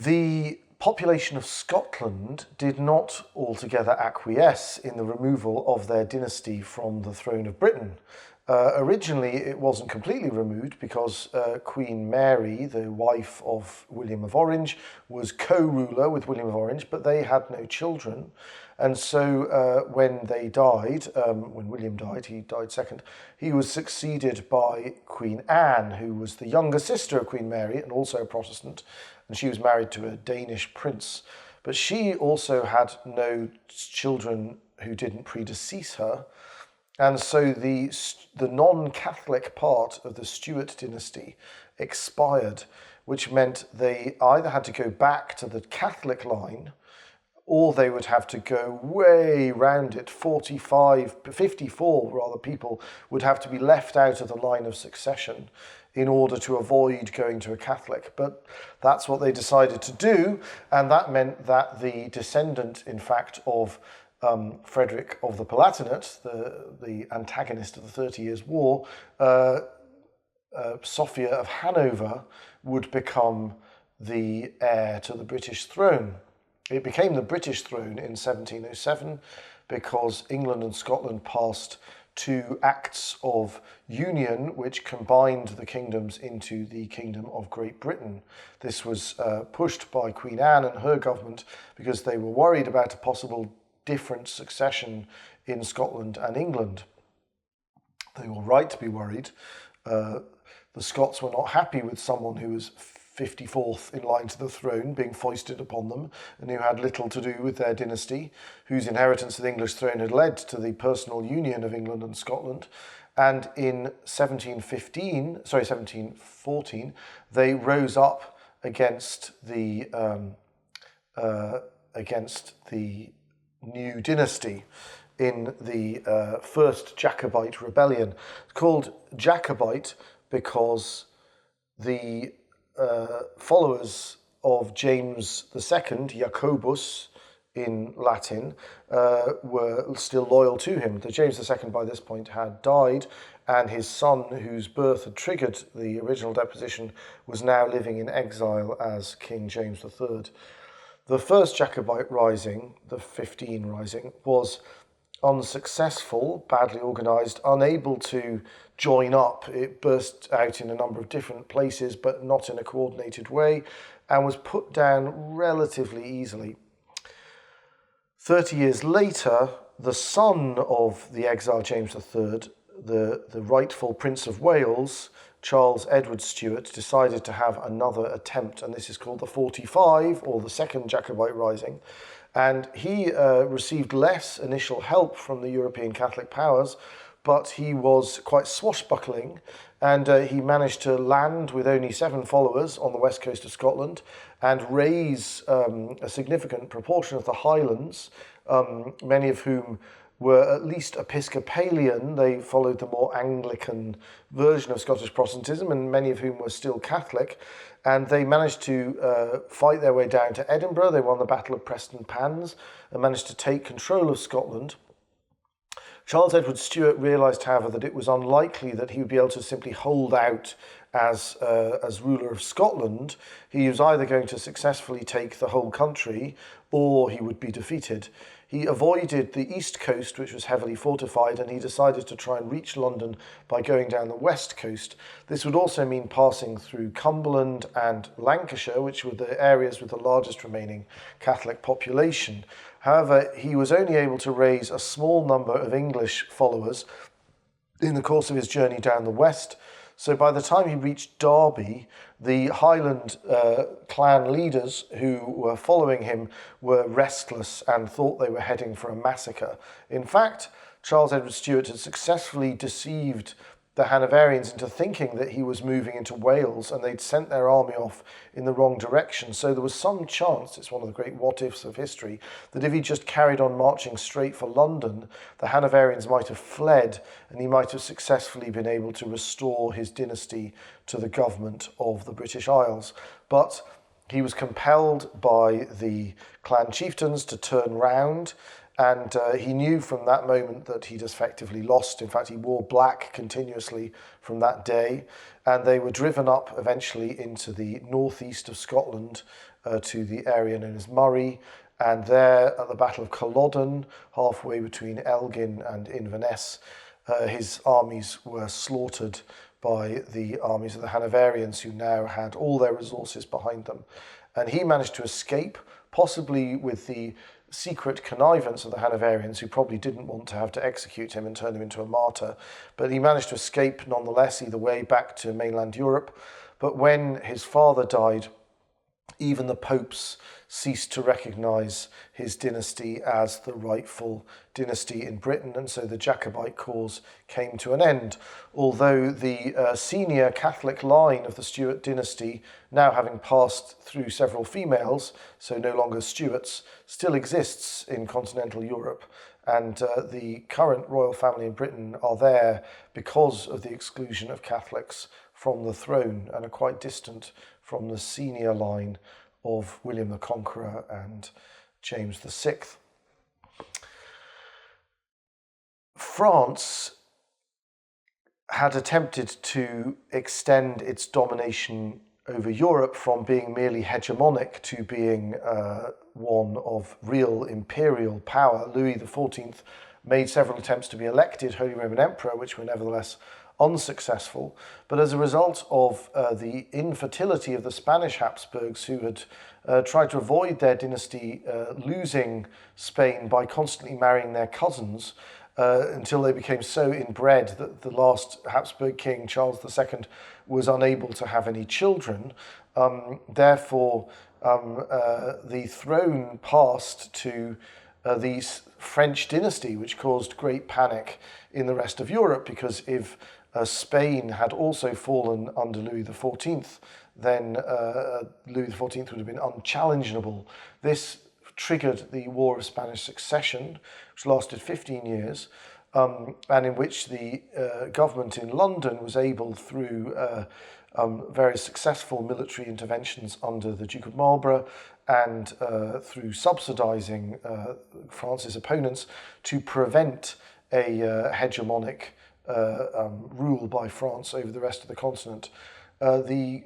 The population of Scotland did not altogether acquiesce in the removal of their dynasty from the throne of Britain. Originally, it wasn't completely removed because Queen Mary, the wife of William of Orange, was co-ruler with William of Orange, but they had no children. And so when they died, when William died, he died second, he was succeeded by Queen Anne, who was the younger sister of Queen Mary and also a Protestant, and she was married to a Danish prince. But she also had no children who didn't predecease her. And so the non-Catholic part of the Stuart dynasty expired, which meant they either had to go back to the Catholic line or they would have to go way round it. 54 rather people would have to be left out of the line of succession in order to avoid going to a Catholic. But that's what they decided to do, and that meant that the descendant, in fact, of Frederick of the Palatinate, the antagonist of the 30 Years' War, Sophia of Hanover, would become the heir to the British throne. It became the British throne in 1707 because England and Scotland passed two acts of union which combined the kingdoms into the Kingdom of Great Britain. This was pushed by Queen Anne and her government because they were worried about a possible different succession in Scotland and England. They were right to be worried. The Scots were not happy with someone who was 54th in line to the throne being foisted upon them and who had little to do with their dynasty, whose inheritance of the English throne had led to the personal union of England and Scotland. And in 1714, they rose up against the new dynasty in the first Jacobite rebellion. It's called Jacobite because the followers of James II, Jacobus in Latin, were still loyal to him. The James II by this point had died, and his son, whose birth had triggered the original deposition, was now living in exile as King James III. The first Jacobite rising, the 15 Rising, was unsuccessful, badly organised, unable to join up. It burst out in a number of different places, but not in a coordinated way, and was put down relatively easily. 30 years later, the son of the exiled James III, the rightful Prince of Wales, Charles Edward Stuart, decided to have another attempt, and this is called the 45, or the Second Jacobite Rising. And he received less initial help from the European Catholic powers, but he was quite swashbuckling, and he managed to land with only 7 followers on the west coast of Scotland and raise a significant proportion of the Highlands, many of whom were at least Episcopalian. They followed the more Anglican version of Scottish Protestantism, and many of whom were still Catholic. And they managed to fight their way down to Edinburgh. They won the Battle of Preston Pans and managed to take control of Scotland. Charles Edward Stuart realised, however, that it was unlikely that he would be able to simply hold out as ruler of Scotland. He was either going to successfully take the whole country or he would be defeated. He avoided the east coast, which was heavily fortified, and he decided to try and reach London by going down the west coast. This would also mean passing through Cumberland and Lancashire, which were the areas with the largest remaining Catholic population. However, he was only able to raise a small number of English followers in the course of his journey down the west. So by the time he reached Derby, the Highland clan leaders who were following him were restless and thought they were heading for a massacre. In fact, Charles Edward Stuart had successfully deceived the Hanoverians into thinking that he was moving into Wales, and they'd sent their army off in the wrong direction. So there was some chance, it's one of the great what-ifs of history, that if he just carried on marching straight for London, the Hanoverians might have fled, and he might have successfully been able to restore his dynasty to the government of the British Isles. But he was compelled by the clan chieftains to turn round, And he knew from that moment that he'd effectively lost. In fact, he wore black continuously from that day. And they were driven up eventually into the northeast of Scotland to the area known as Murray. And there, at the Battle of Culloden, halfway between Elgin and Inverness, his armies were slaughtered by the armies of the Hanoverians, who now had all their resources behind them. And he managed to escape, possibly with the secret connivance of the Hanoverians, who probably didn't want to have to execute him and turn him into a martyr. But he managed to escape nonetheless, either way, back to mainland Europe. But when his father died, even the popes ceased to recognise his dynasty as the rightful dynasty in Britain, and so the Jacobite cause came to an end. Although the senior Catholic line of the Stuart dynasty, now having passed through several females, so no longer Stuarts, still exists in continental Europe. And the current royal family in Britain are there because of the exclusion of Catholics from the throne, and are quite distant from the senior line of William the Conqueror and James VI. France had attempted to extend its domination over Europe from being merely hegemonic to being one of real imperial power. Louis XIV made several attempts to be elected Holy Roman Emperor, which were nevertheless unsuccessful. But as a result of the infertility of the Spanish Habsburgs, who had tried to avoid their dynasty losing Spain by constantly marrying their cousins, until they became so inbred that the last Habsburg king, Charles II, was unable to have any children. Therefore, the throne passed to the French dynasty, which caused great panic in the rest of Europe, because if Spain had also fallen under Louis XIV, then Louis XIV would have been unchallengeable. This triggered the War of Spanish Succession, which lasted 15 years, and in which the government in London was able, through very successful military interventions under the Duke of Marlborough and through subsidising France's opponents, to prevent a hegemonic rule by France over the rest of the continent. The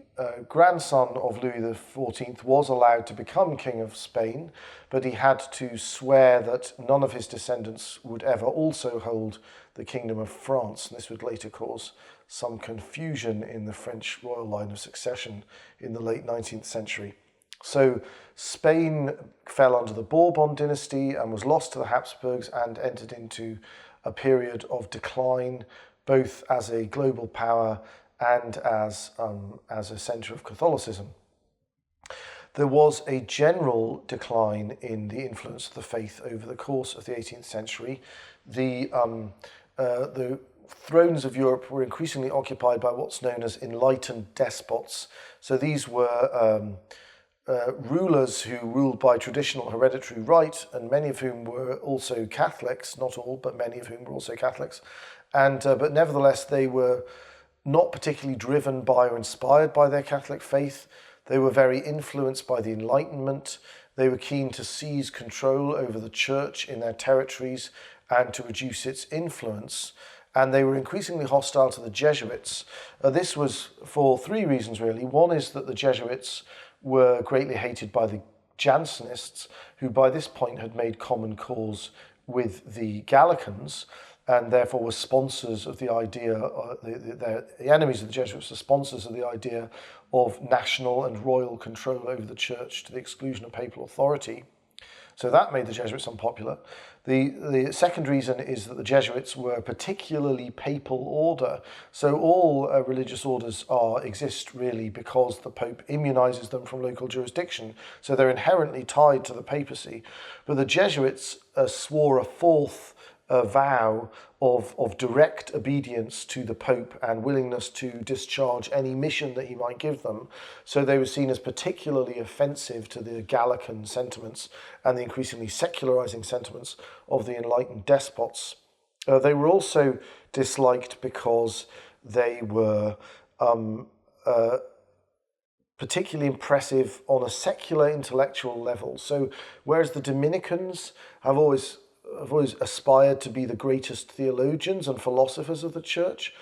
grandson of Louis XIV was allowed to become King of Spain, but he had to swear that none of his descendants would ever also hold the Kingdom of France. And this would later cause some confusion in the French royal line of succession in the late 19th century. So Spain fell under the Bourbon dynasty and was lost to the Habsburgs, and entered into a period of decline, both as a global power and as a centre of Catholicism. There was a general decline in the influence of the faith over the course of the 18th century. The thrones of Europe were increasingly occupied by what's known as enlightened despots. So these were rulers who ruled by traditional hereditary right, and many of whom were also Catholics, not all, but many of whom were also Catholics. And but nevertheless, they were not particularly driven by or inspired by their Catholic faith. They were very influenced by the Enlightenment. They were keen to seize control over the church in their territories and to reduce its influence. And they were increasingly hostile to the Jesuits. This was for three reasons, really. One is that the Jesuits were greatly hated by the Jansenists, who by this point had made common cause with the Gallicans, and therefore were sponsors of the idea, the enemies of the Jesuits were sponsors of the idea of national and royal control over the church to the exclusion of papal authority. So that made the Jesuits unpopular. The second reason is that the Jesuits were a particularly papal order. So all religious orders exist really because the Pope immunizes them from local jurisdiction. So they're inherently tied to the papacy. But the Jesuits swore a fourth vow of direct obedience to the Pope and willingness to discharge any mission that he might give them. So they were seen as particularly offensive to the Gallican sentiments and the increasingly secularizing sentiments of the enlightened despots. They were also disliked because they were particularly impressive on a secular intellectual level. So whereas the Dominicans have always have always aspired to be the greatest theologians and philosophers of the church.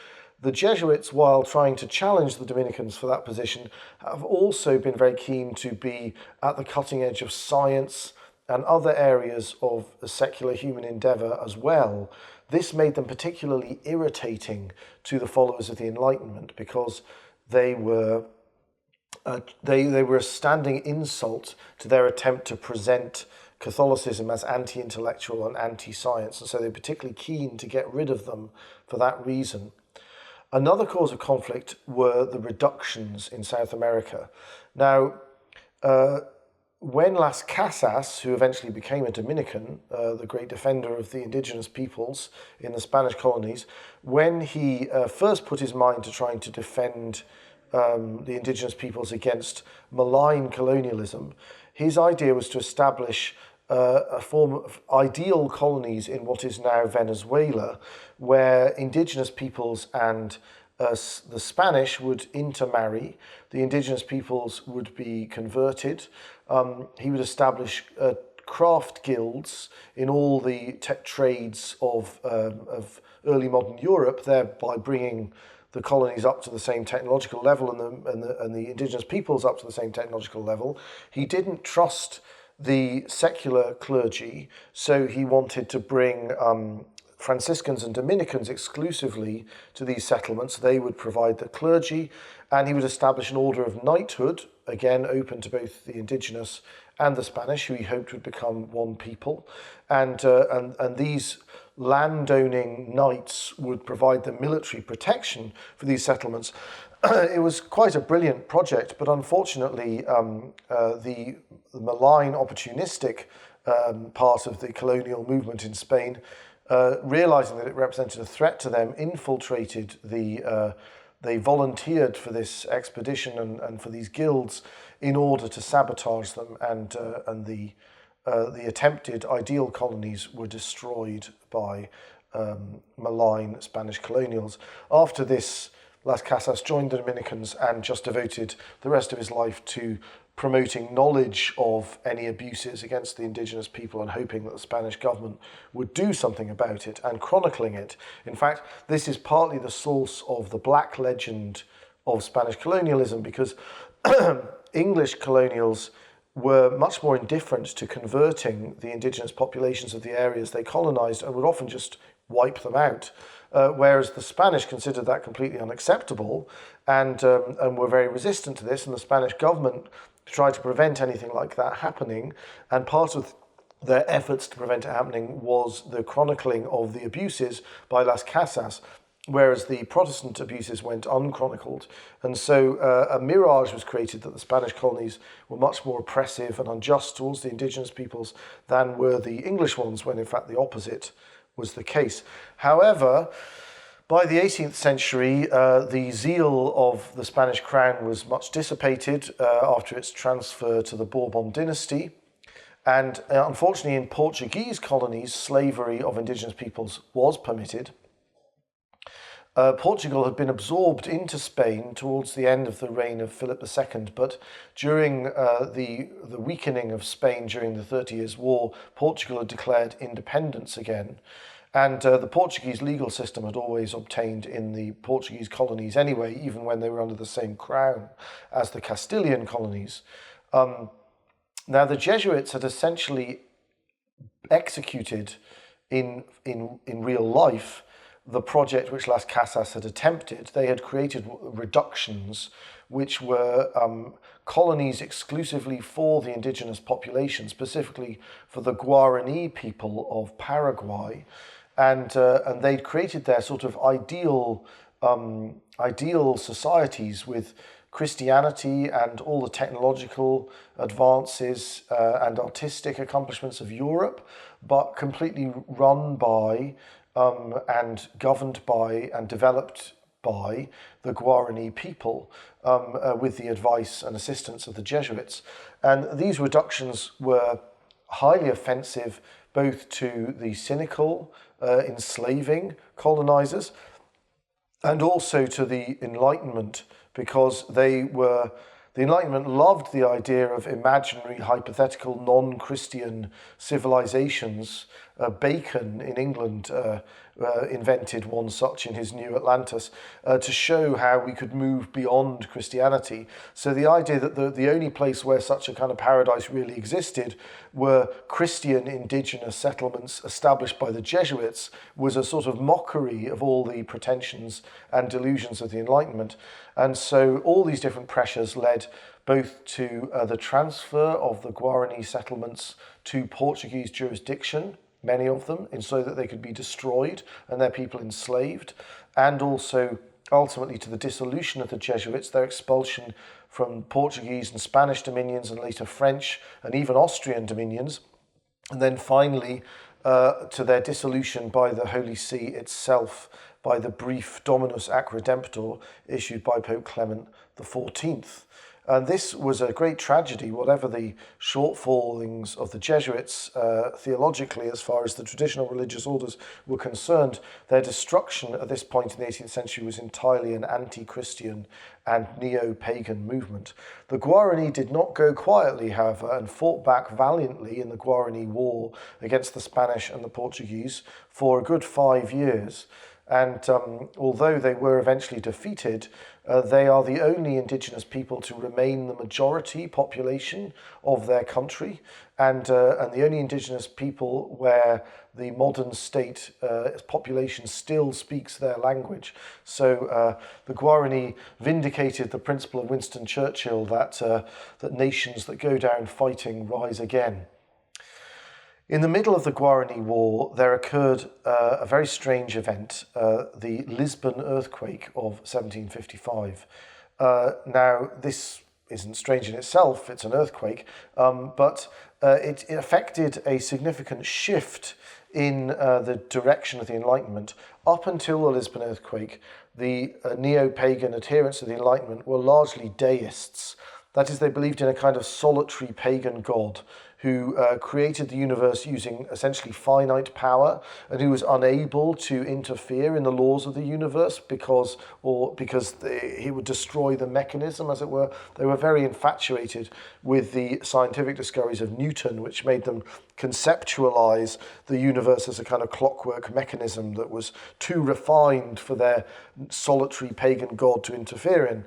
The Jesuits, while trying to challenge the Dominicans for that position, have also been very keen to be at the cutting edge of science and other areas of secular human endeavour as well. This made them particularly irritating to the followers of the Enlightenment because they were a standing insult to their attempt to present Catholicism as anti-intellectual and anti-science, and so they're particularly keen to get rid of them for that reason. Another cause of conflict were the reductions in South America. Now, when Las Casas, who eventually became a Dominican, the great defender of the indigenous peoples in the Spanish colonies, when he first put his mind to trying to defend the indigenous peoples against malign colonialism, his idea was to establish a form of ideal colonies in what is now Venezuela, where indigenous peoples and the Spanish would intermarry, the indigenous peoples would be converted. He would establish craft guilds in all the trades of early modern Europe, thereby bringing the colonies up to the same technological level and the indigenous peoples up to the same technological level. He didn't trust the secular clergy, so he wanted to bring Franciscans and Dominicans exclusively to these settlements. They would provide the clergy, and he would establish an order of knighthood, again open to both the indigenous and the Spanish, who he hoped would become one people. And these landowning knights would provide the military protection for these settlements. It was quite a brilliant project, but unfortunately the malign, opportunistic part of the colonial movement in Spain, realizing that it represented a threat to them, infiltrated they volunteered for this expedition and for these guilds in order to sabotage them, and the attempted ideal colonies were destroyed by malign Spanish colonials. After this, Las Casas joined the Dominicans and just devoted the rest of his life to promoting knowledge of any abuses against the indigenous people and hoping that the Spanish government would do something about it and chronicling it. In fact, this is partly the source of the black legend of Spanish colonialism, because English colonials were much more indifferent to converting the indigenous populations of the areas they colonized and would often just wipe them out, whereas the Spanish considered that completely unacceptable and were very resistant to this, and the Spanish government tried to prevent anything like that happening, and part of their efforts to prevent it happening was the chronicling of the abuses by Las Casas, whereas the Protestant abuses went unchronicled. And so a mirage was created that the Spanish colonies were much more oppressive and unjust towards the indigenous peoples than were the English ones, when in fact the opposite was the case. However, by the 18th century, the zeal of the Spanish crown was much dissipated after its transfer to the Bourbon dynasty. And unfortunately, in Portuguese colonies, slavery of indigenous peoples was permitted. Portugal had been absorbed into Spain towards the end of the reign of Philip II, but during the weakening of Spain during the 30 Years' War, Portugal had declared independence again. And the Portuguese legal system had always obtained in the Portuguese colonies anyway, even when they were under the same crown as the Castilian colonies. Now, the Jesuits had essentially executed in real life the project which Las Casas had attempted. They had created reductions which were colonies exclusively for the indigenous population, specifically for the Guarani people of Paraguay. And they'd created their sort of ideal societies with Christianity and all the technological advances and artistic accomplishments of Europe, but completely run by and governed by and developed by the Guarani people with the advice and assistance of the Jesuits. And these reductions were highly offensive both to the cynical, enslaving colonizers and also to the Enlightenment, because the Enlightenment loved the idea of imaginary, hypothetical, non-Christian civilizations Bacon in England invented one such in his New Atlantis to show how we could move beyond Christianity. So the idea that the only place where such a kind of paradise really existed were Christian indigenous settlements established by the Jesuits was a sort of mockery of all the pretensions and delusions of the Enlightenment. And so all these different pressures led both to the transfer of the Guarani settlements to Portuguese jurisdiction, many of them, and so that they could be destroyed and their people enslaved, and also ultimately to the dissolution of the Jesuits, their expulsion from Portuguese and Spanish dominions and later French and even Austrian dominions, and then finally to their dissolution by the Holy See itself, by the brief Dominus ac Redemptor issued by Pope Clement XIV. And this was a great tragedy, whatever the shortfallings of the Jesuits theologically as far as the traditional religious orders were concerned. Their destruction at this point in the 18th century was entirely an anti-Christian and neo-pagan movement. The Guarani did not go quietly, however, and fought back valiantly in the Guarani War against the Spanish and the Portuguese for a good 5 years. And although they were eventually defeated, they are the only indigenous people to remain the majority population of their country, and the only indigenous people where the modern state population still speaks their language. So the Guarani vindicated the principle of Winston Churchill that nations that go down fighting rise again. In the middle of the Guarani War, there occurred a very strange event, the Lisbon earthquake of 1755. Now, this isn't strange in itself, it's an earthquake, but it affected a significant shift in the direction of the Enlightenment. Up until the Lisbon earthquake, the neo-pagan adherents of the Enlightenment were largely deists. That is, they believed in a kind of solitary pagan god who created the universe using essentially finite power and who was unable to interfere in the laws of the universe because he would destroy the mechanism, as it were. They were very infatuated with the scientific discoveries of Newton, which made them conceptualize the universe as a kind of clockwork mechanism that was too refined for their solitary pagan god to interfere in.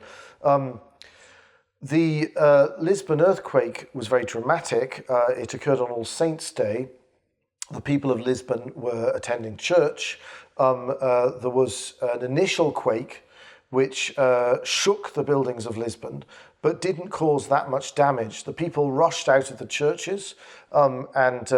The Lisbon earthquake was very dramatic. It occurred on All Saints' Day. The people of Lisbon were attending church. There was an initial quake which shook the buildings of Lisbon, but didn't cause that much damage. The people rushed out of the churches and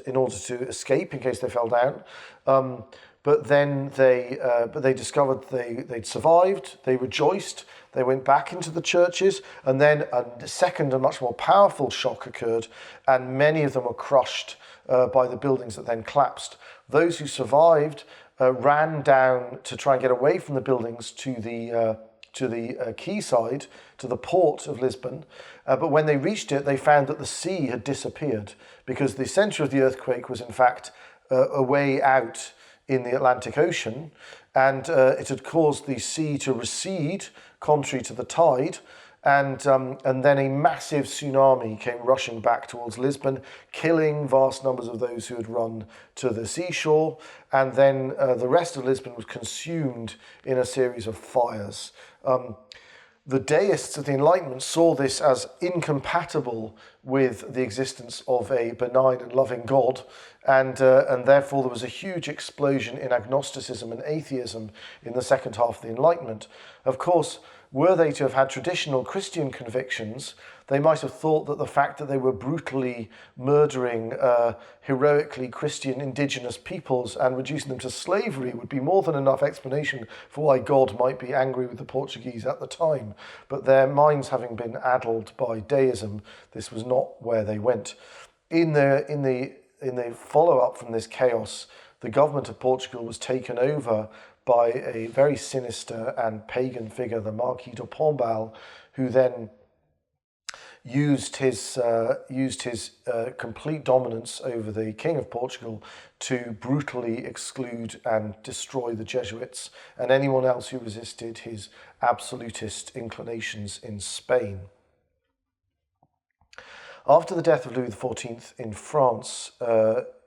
in order to escape in case they fell down. But then they discovered they'd survived. They rejoiced. They went back into the churches, and then a second and much more powerful shock occurred, and many of them were crushed by the buildings that then collapsed. Those who survived ran down to try and get away from the buildings to the quayside, to the port of Lisbon. But when they reached it, they found that the sea had disappeared because the centre of the earthquake was in fact a way out in the Atlantic Ocean, and it had caused the sea to recede contrary to the tide, and then a massive tsunami came rushing back towards Lisbon, killing vast numbers of those who had run to the seashore, and then the rest of Lisbon was consumed in a series of fires. The deists of the Enlightenment saw this as incompatible with the existence of a benign and loving God, and therefore there was a huge explosion in agnosticism and atheism in the second half of the Enlightenment. Of course, were they to have had traditional Christian convictions, they might have thought that the fact that they were brutally murdering heroically Christian indigenous peoples and reducing them to slavery would be more than enough explanation for why God might be angry with the Portuguese at the time. But their minds having been addled by deism, this was not where they went. In the follow-up from this chaos, the government of Portugal was taken over by a very sinister and pagan figure, the Marquis de Pombal, who then used his complete dominance over the King of Portugal to brutally exclude and destroy the Jesuits and anyone else who resisted his absolutist inclinations in Spain. After the death of Louis XIV in France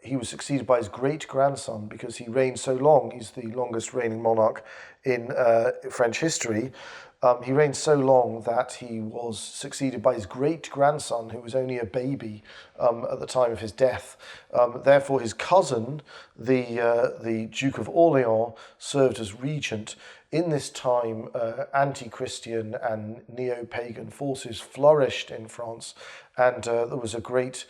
he was succeeded by his great-grandson because he reigned so long. He's the longest reigning monarch in French history. He reigned so long that he was succeeded by his great-grandson, who was only a baby at the time of his death. Therefore, his cousin, the Duke of Orleans, served as regent. In this time, anti-Christian and neo-pagan forces flourished in France, and there was a great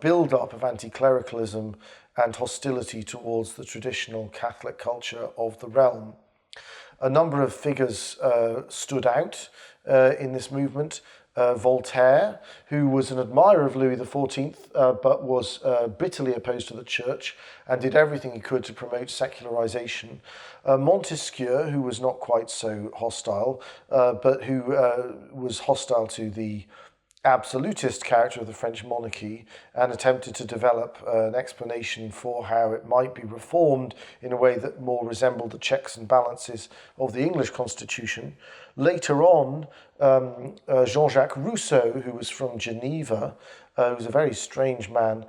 build-up of anti-clericalism and hostility towards the traditional Catholic culture of the realm. A number of figures stood out in this movement. Voltaire, who was an admirer of Louis XIV, but was bitterly opposed to the church and did everything he could to promote secularization. Montesquieu, who was not quite so hostile, but who was hostile to the absolutist character of the French monarchy and attempted to develop an explanation for how it might be reformed in a way that more resembled the checks and balances of the English constitution. Later on, Jean-Jacques Rousseau, who was from Geneva, who was a very strange man,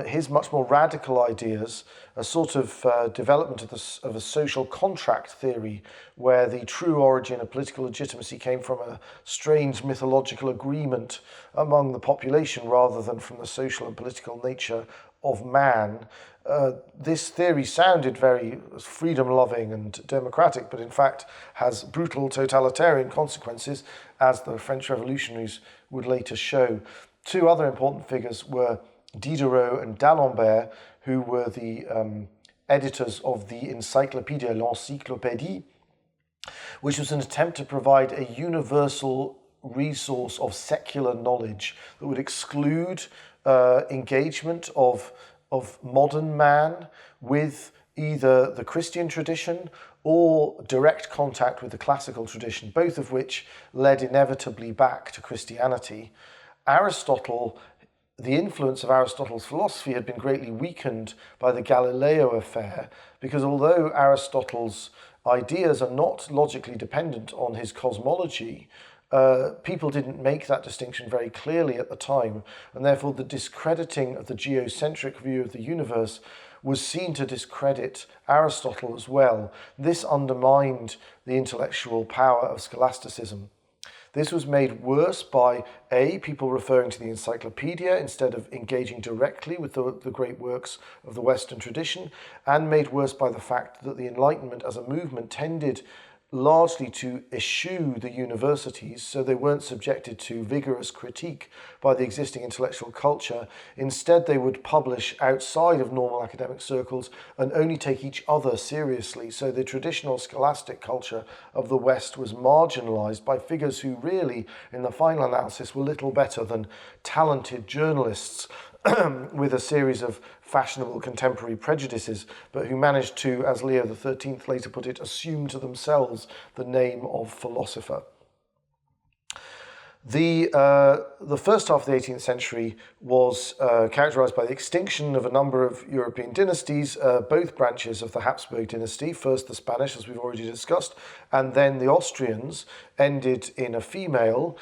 his much more radical ideas, a sort of development of a social contract theory where the true origin of political legitimacy came from a strange mythological agreement among the population rather than from the social and political nature of man. This theory sounded very freedom-loving and democratic, but in fact has brutal totalitarian consequences, as the French revolutionaries would later show. Two other important figures were Diderot and d'Alembert, who were the editors of the Encyclopédia, l'Encyclopédie, which was an attempt to provide a universal resource of secular knowledge that would exclude engagement of modern man with either the Christian tradition or direct contact with the classical tradition, both of which led inevitably back to Christianity. Aristotle, the influence of Aristotle's philosophy had been greatly weakened by the Galileo affair, because although Aristotle's ideas are not logically dependent on his cosmology, people didn't make that distinction very clearly at the time, and therefore the discrediting of the geocentric view of the universe was seen to discredit Aristotle as well. This undermined the intellectual power of scholasticism. This was made worse by people referring to the encyclopedia instead of engaging directly with the great works of the Western tradition, and made worse by the fact that the Enlightenment as a movement tended largely to eschew the universities, so they weren't subjected to vigorous critique by the existing intellectual culture. Instead, they would publish outside of normal academic circles and only take each other seriously. So the traditional scholastic culture of the West was marginalized by figures who really, in the final analysis, were little better than talented journalists with a series of fashionable contemporary prejudices, but who managed to, as Leo XIII later put it, assume to themselves the name of philosopher. The first half of the 18th century was characterized by the extinction of a number of European dynasties, both branches of the Habsburg dynasty, first the Spanish, as we've already discussed, and then the Austrians, ended in a female,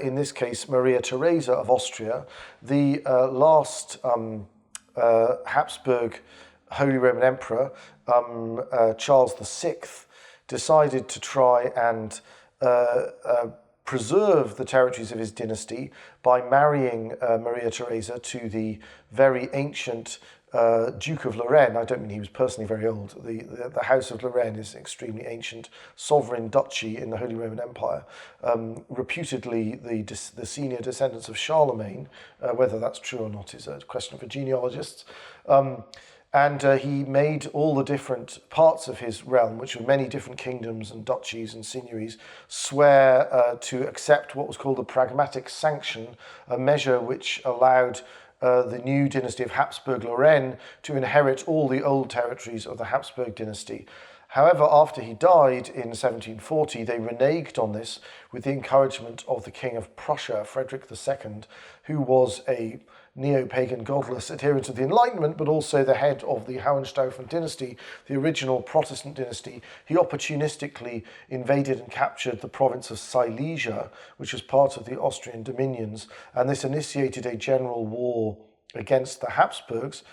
in this case Maria Theresa of Austria. The last Habsburg Holy Roman Emperor, Charles VI, decided to try and preserve the territories of his dynasty by marrying Maria Theresa to the very ancient Duke of Lorraine. I don't mean he was personally very old. The House of Lorraine is an extremely ancient sovereign duchy in the Holy Roman Empire, reputedly the senior descendants of Charlemagne. Whether that's true or not is a question for genealogists. And he made all the different parts of his realm, which were many different kingdoms and duchies and seigneuries, swear to accept what was called the pragmatic sanction, a measure which allowed the new dynasty of Habsburg-Lorraine to inherit all the old territories of the Habsburg dynasty. However, after he died in 1740, they reneged on this with the encouragement of the King of Prussia, Frederick II, who was a neo-pagan godless adherent of the Enlightenment, but also the head of the Hohenstaufen dynasty, the original Protestant dynasty. He opportunistically invaded and captured the province of Silesia, which was part of the Austrian dominions, and this initiated a general war against the Habsburgs.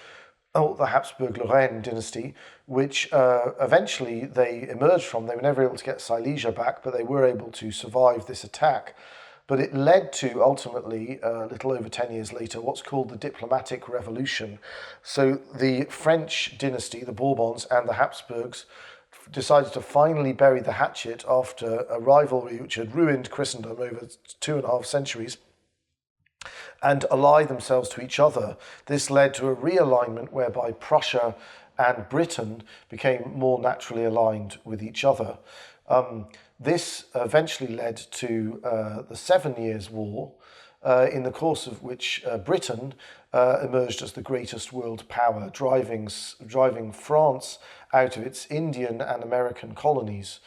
the Habsburg-Lorraine dynasty, which eventually they emerged from. They were never able to get Silesia back, but they were able to survive this attack. But it led to, ultimately, a little over 10 years later, what's called the Diplomatic Revolution. So the French dynasty, the Bourbons and the Habsburgs, decided to finally bury the hatchet after a rivalry which had ruined Christendom over 2.5 centuries, and ally themselves to each other. This led to a realignment whereby Prussia and Britain became more naturally aligned with each other. This eventually led to the 7 Years' War, in the course of which Britain emerged as the greatest world power, driving France out of its Indian and American colonies.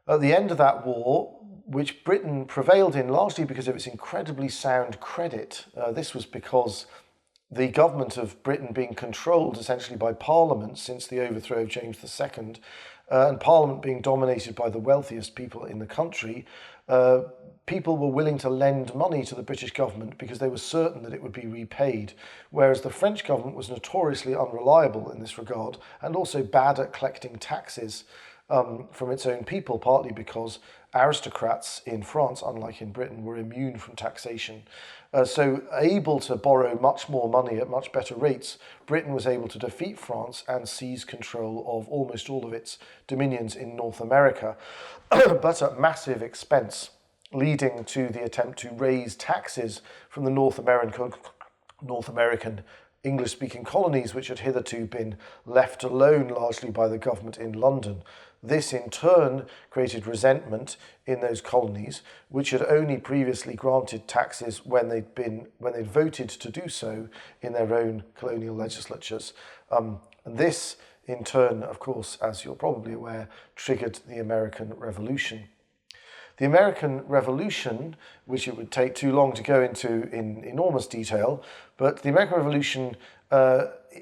At the end of that war, which Britain prevailed in largely because of its incredibly sound credit, this was because the government of Britain being controlled essentially by Parliament since the overthrow of James II, and Parliament being dominated by the wealthiest people in the country, people were willing to lend money to the British government because they were certain that it would be repaid, whereas the French government was notoriously unreliable in this regard and also bad at collecting taxes from its own people, partly because aristocrats in France, unlike in Britain, were immune from taxation. So able to borrow much more money at much better rates, Britain was able to defeat France and seize control of almost all of its dominions in North America, but at massive expense, leading to the attempt to raise taxes from the North American English-speaking colonies, which had hitherto been left alone largely by the government in London. This in turn created resentment in those colonies, which had only previously granted taxes when they'd voted to do so in their own colonial legislatures. And this in turn, of course, as you're probably aware, triggered the American Revolution. The American Revolution, which it would take too long to go into in enormous detail, but the American Revolution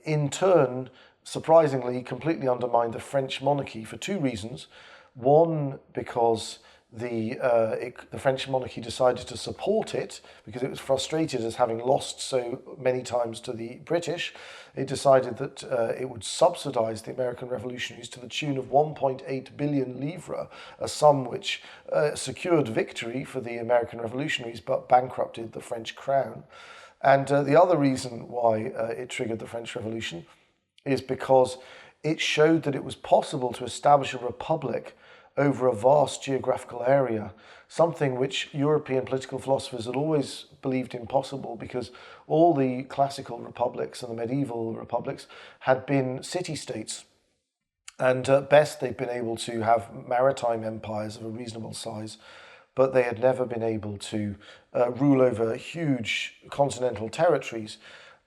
in turn surprisingly completely undermined the French monarchy for two reasons. One, because the French monarchy decided to support it because it was frustrated as having lost so many times to the British. It decided that it would subsidize the American revolutionaries to the tune of 1.8 billion livres, a sum which secured victory for the American revolutionaries but bankrupted the French crown. And the other reason why it triggered the French Revolution is because it showed that it was possible to establish a republic over a vast geographical area, something which European political philosophers had always believed impossible because all the classical republics and the medieval republics had been city-states. And at best, they'd been able to have maritime empires of a reasonable size, but they had never been able to rule over huge continental territories.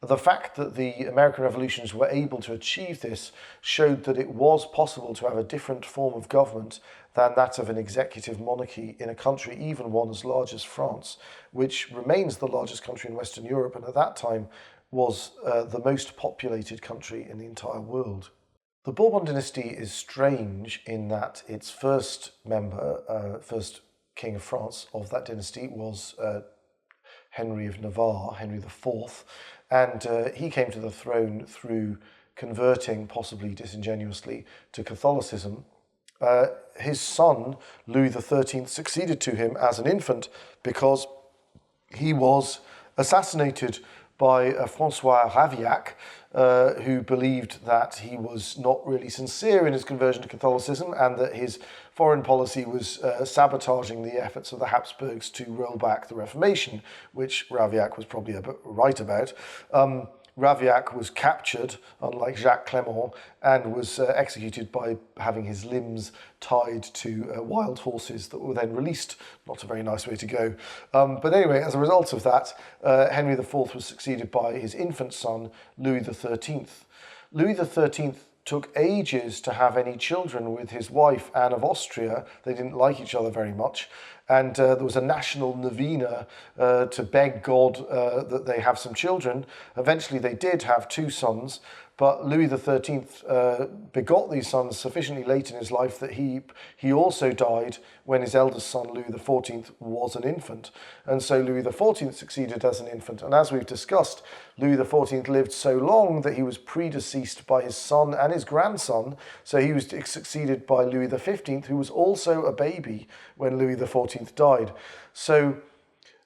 The fact that the American revolutions were able to achieve this showed that it was possible to have a different form of government than that of an executive monarchy in a country, even one as large as France, which remains the largest country in Western Europe and at that time was the most populated country in the entire world. The Bourbon dynasty is strange in that its first member, first king of France of that dynasty was Henry of Navarre, Henry IV, and he came to the throne through converting, possibly disingenuously, to Catholicism. His son, Louis XIII, succeeded to him as an infant because he was assassinated by Francois Ravaillac, who believed that he was not really sincere in his conversion to Catholicism and that his foreign policy was sabotaging the efforts of the Habsburgs to roll back the Reformation, which Ravaillac was probably a bit right about. Ravaillac was captured, unlike Jacques Clement, and was executed by having his limbs tied to wild horses that were then released. Not a very nice way to go. But anyway, as a result of that, Henry IV was succeeded by his infant son, Louis XIII. Louis XIII took ages to have any children with his wife, Anne of Austria. They didn't like each other very much. And there was a national novena to beg God that they have some children. Eventually they did have 2 sons, but Louis XIII begot these sons sufficiently late in his life that he also died when his eldest son, Louis XIV, was an infant. And so Louis XIV succeeded as an infant. And as we've discussed, Louis XIV lived so long that he was predeceased by his son and his grandson. So he was succeeded by Louis XV, who was also a baby when Louis XIV died. So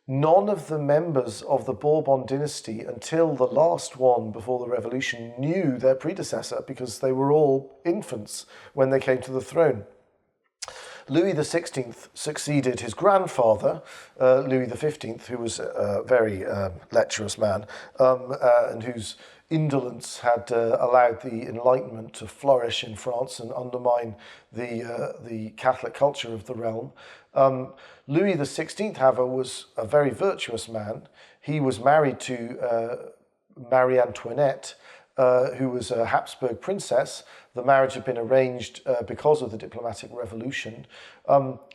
none of the members of the Bourbon dynasty, until the last one before the revolution, knew their predecessor because they were all infants when they came to the throne. Louis XVI succeeded his grandfather, Louis XV, who was a very lecherous man and whose indolence had allowed the Enlightenment to flourish in France and undermine the Catholic culture of the realm. Louis XVI, however, was a very virtuous man. He was married to Marie Antoinette, who was a Habsburg princess. The marriage had been arranged because of the diplomatic revolution.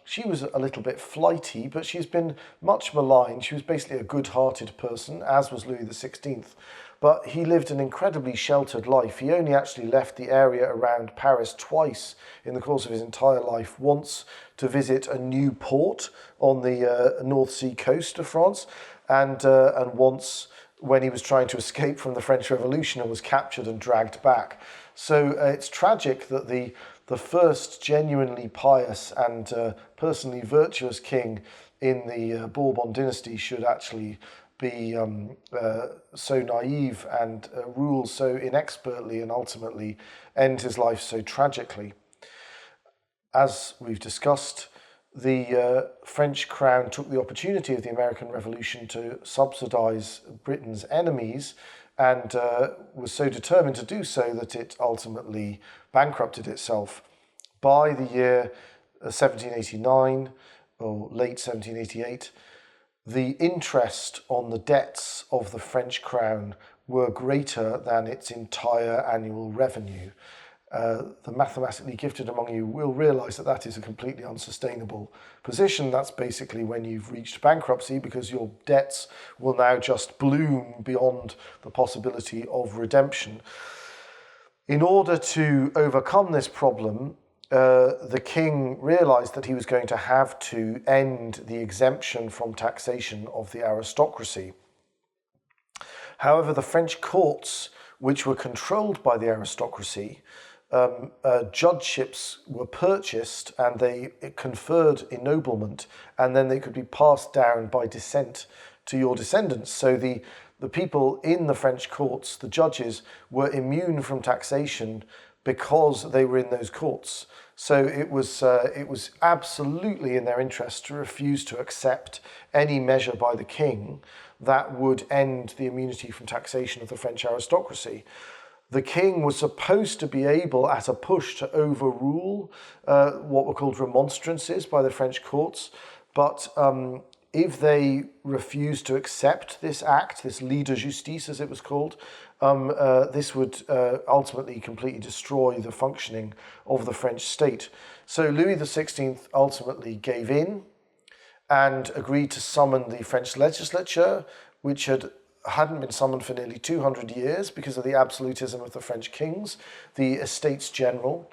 She was a little bit flighty, but she's been much maligned. She was basically a good-hearted person, as was Louis XVI. But he lived an incredibly sheltered life. He only actually left the area around Paris twice in the course of his entire life, once to visit a new port on the North Sea coast of France, and once when he was trying to escape from the French Revolution and was captured and dragged back. So it's tragic that the first genuinely pious and personally virtuous king in the Bourbon dynasty should actually be so naive and rule so inexpertly and ultimately end his life so tragically. As we've discussed, the French crown took the opportunity of the American Revolution to subsidize Britain's enemies and was so determined to do so that it ultimately bankrupted itself. By the year 1789 or late 1788, the interest on the debts of the French crown were greater than its entire annual revenue. The mathematically gifted among you will realise that that is a completely unsustainable position. That's basically when you've reached bankruptcy, because your debts will now just bloom beyond the possibility of redemption. In order to overcome this problem, the king realised that he was going to have to end the exemption from taxation of the aristocracy. However, the French courts, which were controlled by the aristocracy, judgeships were purchased and they conferred ennoblement, and then they could be passed down by descent to your descendants. So the people in the French courts, the judges, were immune from taxation because they were in those courts. So it was absolutely in their interest to refuse to accept any measure by the king that would end the immunity from taxation of the French aristocracy. The king was supposed to be able, at a push, to overrule what were called remonstrances by the French courts, but if they refused to accept this act, this lit de justice as it was called, this would ultimately completely destroy the functioning of the French state. So Louis XVI ultimately gave in and agreed to summon the French legislature, which hadn't been summoned for nearly 200 years because of the absolutism of the French kings, the Estates General.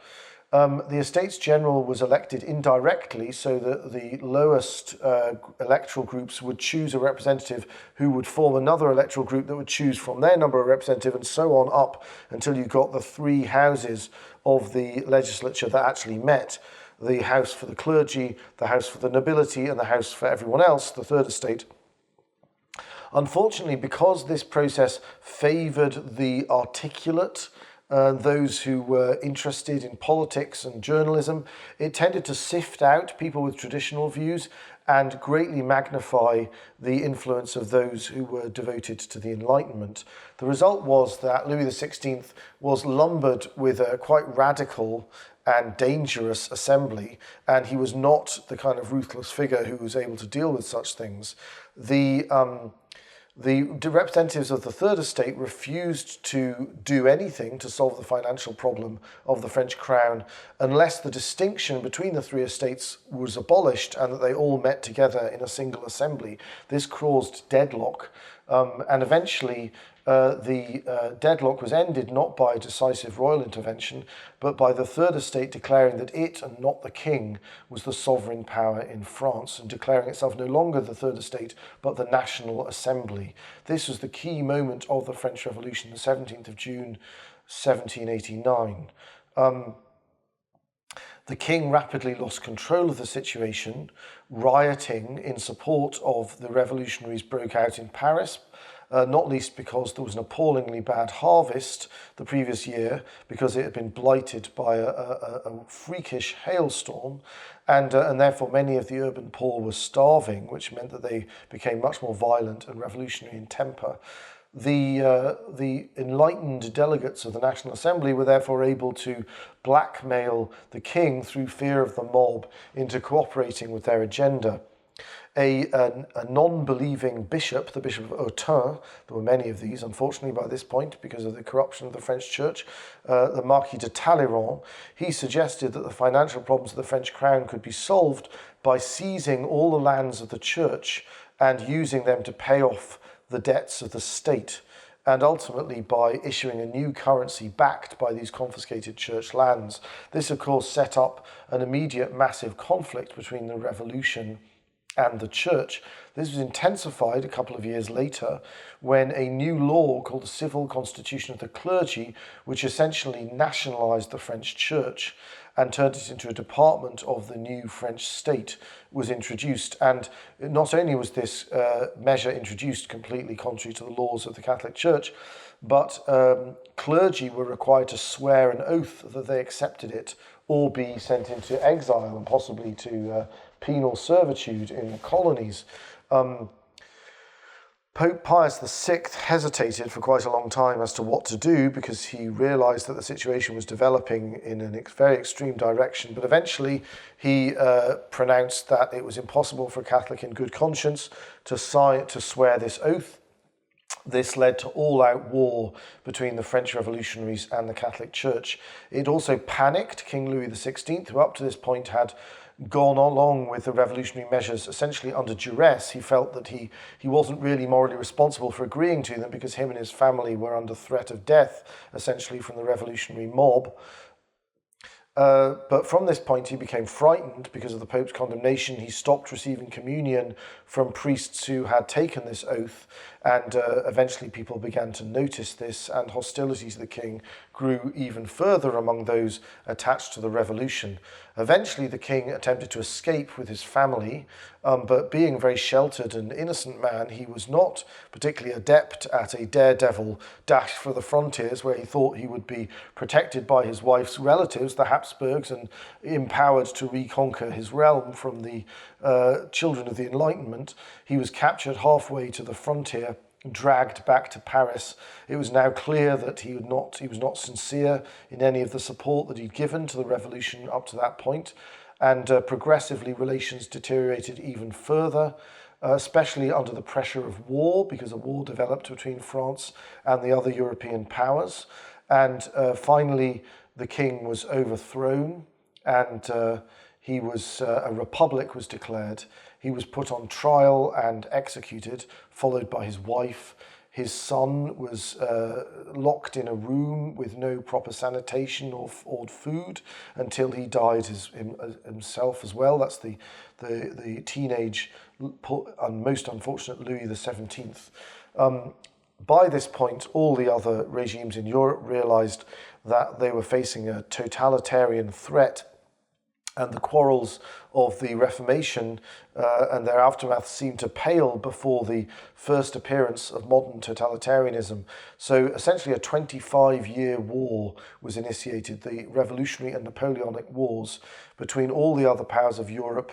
The Estates General was elected indirectly, so that the lowest electoral groups would choose a representative who would form another electoral group that would choose from their number of representatives, and so on up until you got the 3 houses of the legislature that actually met. The house for the clergy, the house for the nobility, and the house for everyone else, the third estate. Unfortunately, because this process favoured the articulate, those who were interested in politics and journalism, it tended to sift out people with traditional views and greatly magnify the influence of those who were devoted to the Enlightenment. The result was that Louis XVI was lumbered with a quite radical and dangerous assembly, and he was not the kind of ruthless figure who was able to deal with such things. The representatives of the Third Estate refused to do anything to solve the financial problem of the French crown unless the distinction between the three estates was abolished and that they all met together in a single assembly. This caused deadlock, and eventually the deadlock was ended not by decisive royal intervention, but by the Third Estate declaring that it, and not the king, was the sovereign power in France, and declaring itself no longer the Third Estate, but the National Assembly. This was the key moment of the French Revolution, the 17th of June, 1789. The king rapidly lost control of the situation. Rioting in support of the revolutionaries broke out in Paris, not least because there was an appallingly bad harvest the previous year because it had been blighted by a freakish hailstorm, and therefore many of the urban poor were starving, which meant that they became much more violent and revolutionary in temper. The enlightened delegates of the National Assembly were therefore able to blackmail the king through fear of the mob into cooperating with their agenda. A non-believing bishop, the Bishop of Autun, there were many of these, unfortunately, by this point, because of the corruption of the French church, the Marquis de Talleyrand, he suggested that the financial problems of the French crown could be solved by seizing all the lands of the church and using them to pay off the debts of the state, and ultimately by issuing a new currency backed by these confiscated church lands. This, of course, set up an immediate massive conflict between the revolution and the church. This was intensified a couple of years later when a new law called the Civil Constitution of the Clergy, which essentially nationalized the French church and turned it into a department of the new French state, was introduced. And not only was this measure introduced completely contrary to the laws of the Catholic Church, but clergy were required to swear an oath that they accepted it or be sent into exile and possibly to penal servitude in the colonies. Pope Pius VI hesitated for quite a long time as to what to do because he realized that the situation was developing in a very extreme direction. But eventually he pronounced that it was impossible for a Catholic in good conscience to swear this oath. This led to all-out war between the French revolutionaries and the Catholic Church. It also panicked King Louis XVI, who up to this point had gone along with the revolutionary measures essentially under duress. He felt that he wasn't really morally responsible for agreeing to them because him and his family were under threat of death, essentially from the revolutionary mob. But from this point, he became frightened because of the Pope's condemnation. He stopped receiving communion from priests who had taken this oath, and eventually people began to notice this, and hostility to the king grew even further among those attached to the revolution. Eventually, the king attempted to escape with his family, but being a very sheltered and innocent man, he was not particularly adept at a daredevil dash for the frontiers where he thought he would be protected by his wife's relatives, the Habsburgs, and empowered to reconquer his realm from the children of the Enlightenment. He was captured halfway to the frontier, dragged back to Paris. It was now clear that he was not sincere in any of the support that he'd given to the revolution up to that point, and progressively relations deteriorated even further, especially under the pressure of war, because a war developed between France and the other European powers. And finally, the king was overthrown, and a republic was declared. He was put on trial and executed, followed by his wife. His son was locked in a room with no proper sanitation or food until he died himself as well. That's the teenage and most unfortunate Louis XVII. By this point, all the other regimes in Europe realized that they were facing a totalitarian threat, and the quarrels of the Reformation and their aftermath seemed to pale before the first appearance of modern totalitarianism. So essentially a 25-year war was initiated, the Revolutionary and Napoleonic Wars, between all the other powers of Europe,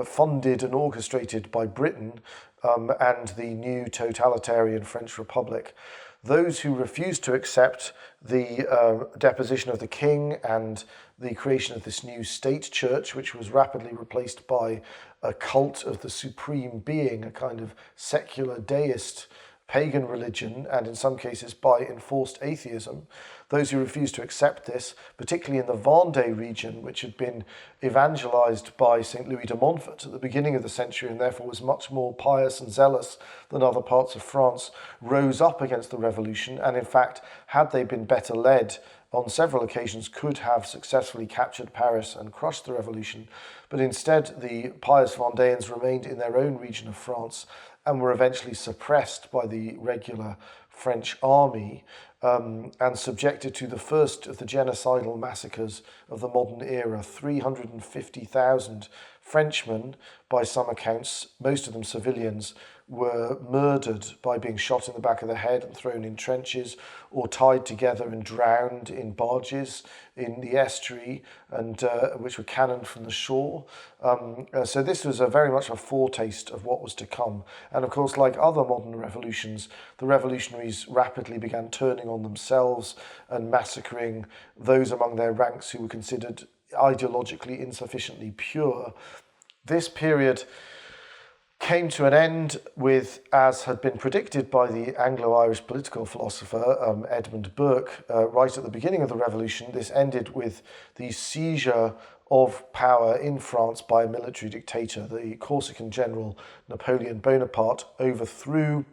funded and orchestrated by Britain, and the new totalitarian French Republic. Those who refused to accept the deposition of the king and the creation of this new state church, which was rapidly replaced by a cult of the supreme being, a kind of secular deist pagan religion and in some cases by enforced atheism. Those who refused to accept this, particularly in the Vendée region, which had been evangelized by St. Louis de Montfort at the beginning of the century and therefore was much more pious and zealous than other parts of France, rose up against the revolution and in fact, had they been better led, on several occasions could have successfully captured Paris and crushed the revolution, but instead the pious Vendéans remained in their own region of France and were eventually suppressed by the regular French army and subjected to the first of the genocidal massacres of the modern era. 350,000 Frenchmen, by some accounts, most of them civilians, were murdered by being shot in the back of the head and thrown in trenches or tied together and drowned in barges in the estuary and which were cannoned from the shore. So this was very much a foretaste of what was to come. And of course, like other modern revolutions, the revolutionaries rapidly began turning on themselves and massacring those among their ranks who were considered ideologically insufficiently pure. This period came to an end with, as had been predicted by the Anglo-Irish political philosopher Edmund Burke right at the beginning of the revolution. This ended with the seizure of power in France by a military dictator. The Corsican general Napoleon Bonaparte overthrew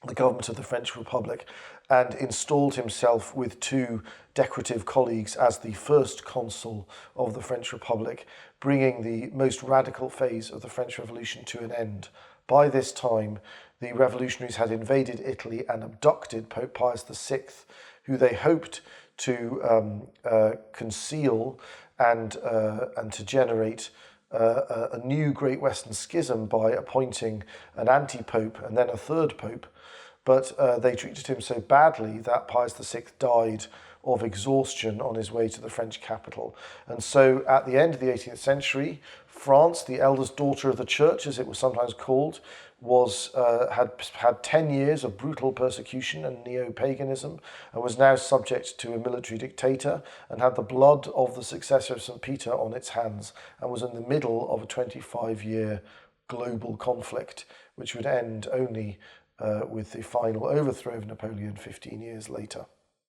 the government of the French Republic and installed himself with two decorative colleagues as the first consul of the French Republic, bringing the most radical phase of the French Revolution to an end. By this time, the revolutionaries had invaded Italy and abducted Pope Pius VI, who they hoped to conceal and to generate a new Great Western Schism by appointing an anti-pope and then a third pope. But they treated him so badly that Pius VI died of exhaustion on his way to the French capital. And so at the end of the 18th century, France, the eldest daughter of the church, as it was sometimes called, had 10 years of brutal persecution and neo-paganism and was now subject to a military dictator and had the blood of the successor of St. Peter on its hands and was in the middle of a 25-year global conflict, which would end only with the final overthrow of Napoleon 15 years later.